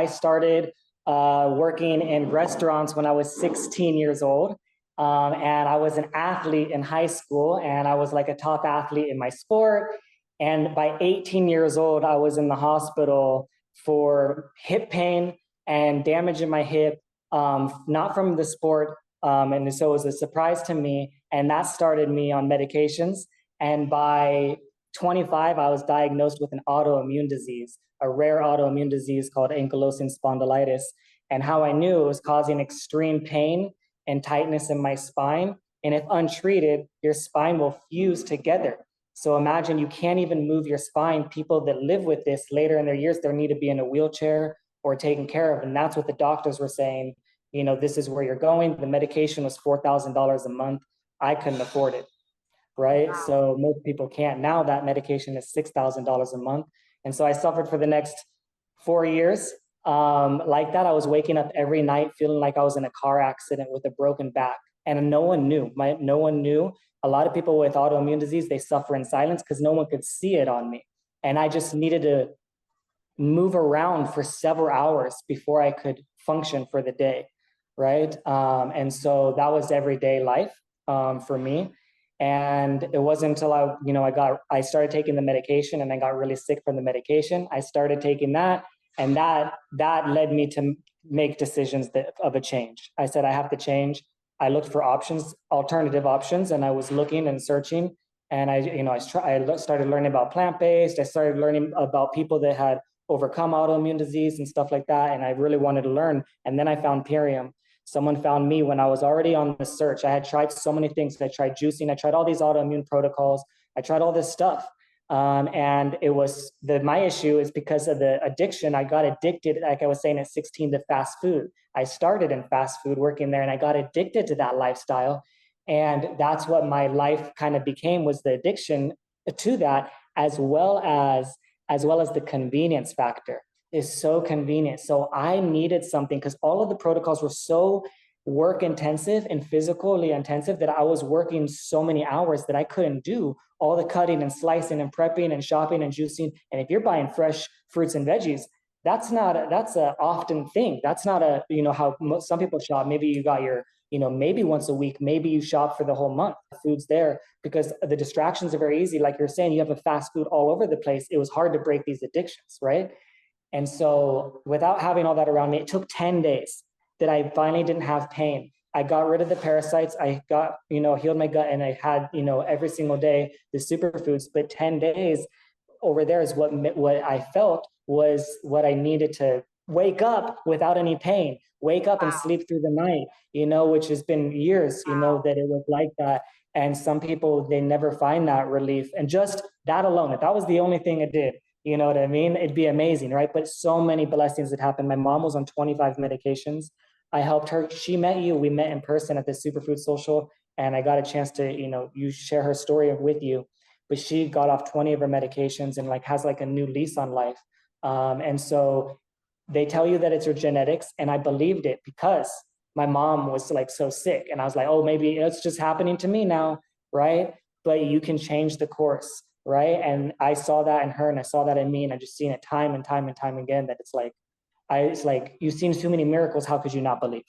I started working in restaurants when I was 16 years old. And I was an athlete in high school, and I was like a top athlete in my sport. And by 18 years old, I was in the hospital for hip pain and damage in my hip, not from the sport. And so it was a surprise to me. And that started me on medications. And by 25, I was diagnosed with an autoimmune disease, a rare autoimmune disease called ankylosing spondylitis. And how I knew it was causing extreme pain and tightness in my spine. And if untreated, your spine will fuse together. So imagine you can't even move your spine. People that live with this later in their years, they'll need to be in a wheelchair or taken care of. And that's what the doctors were saying. You know, this is where you're going. The medication was $4,000 a month. I couldn't afford it, right? Wow. So most people can't. Now that medication is $6,000 a month. And so I suffered for the next 4 years. Like that, I was waking up every night feeling like I was in a car accident with a broken back. And no one knew. No one knew. A lot of people with autoimmune disease, they suffer in silence because no one could see it on me. And I just needed to move around for several hours before I could function for the day, right? And so that was everyday life for me. And it wasn't until I started taking the medication and I got really sick from the medication. I started taking that, and that led me to make decisions of a change. I said, I have to change. I looked for options, alternative options, and I was looking and searching. And I started learning about plant-based. I started learning about people that had overcome autoimmune disease and stuff like that. And I really wanted to learn. And then I found Purium. Someone found me when I was already on the search. I had tried so many things. I tried juicing. I tried all these autoimmune protocols. I tried all this stuff. And it was my issue is because of the addiction. I got addicted, like I was saying, at 16 to fast food. I started in fast food working there, and I got addicted to that lifestyle. And that's what my life kind of became, was the addiction to that, as well as the convenience factor. Is so convenient. So I needed something because all of the protocols were so work intensive and physically intensive that I was working so many hours that I couldn't do all the cutting and slicing and prepping and shopping and juicing. And if you're buying fresh fruits and veggies, that's a often thing. That's not how some people shop. Maybe you got your, maybe once a week, maybe you shop for the whole month. The food's there because the distractions are very easy. Like you're saying, you have a fast food all over the place. It was hard to break these addictions, right? And so without having all that around me, it took 10 days that I finally didn't have pain. I got rid of the parasites. I got, healed my gut, and I had, every single day the superfoods. But 10 days over there is what I felt was what I needed to wake up without any pain, wake up and sleep through the night, which has been years, that it was like that. And some people, they never find that relief. And just that alone, if that was the only thing it did, you know what I mean? It'd be amazing, right? But so many blessings that happened. My mom was on 25 medications. I helped her. She met you. We met in person at the Superfood Social, and I got a chance to, you share her story with you. But she got off 20 of her medications and has a new lease on life. And so they tell you that it's your genetics, and I believed it because my mom was so sick, and I was like, oh, maybe it's just happening to me now, right? But you can change the course. Right. And I saw that in her, and I saw that in me, and I just seen it time and time and time again, that it's like, you've seen too many miracles. How could you not believe?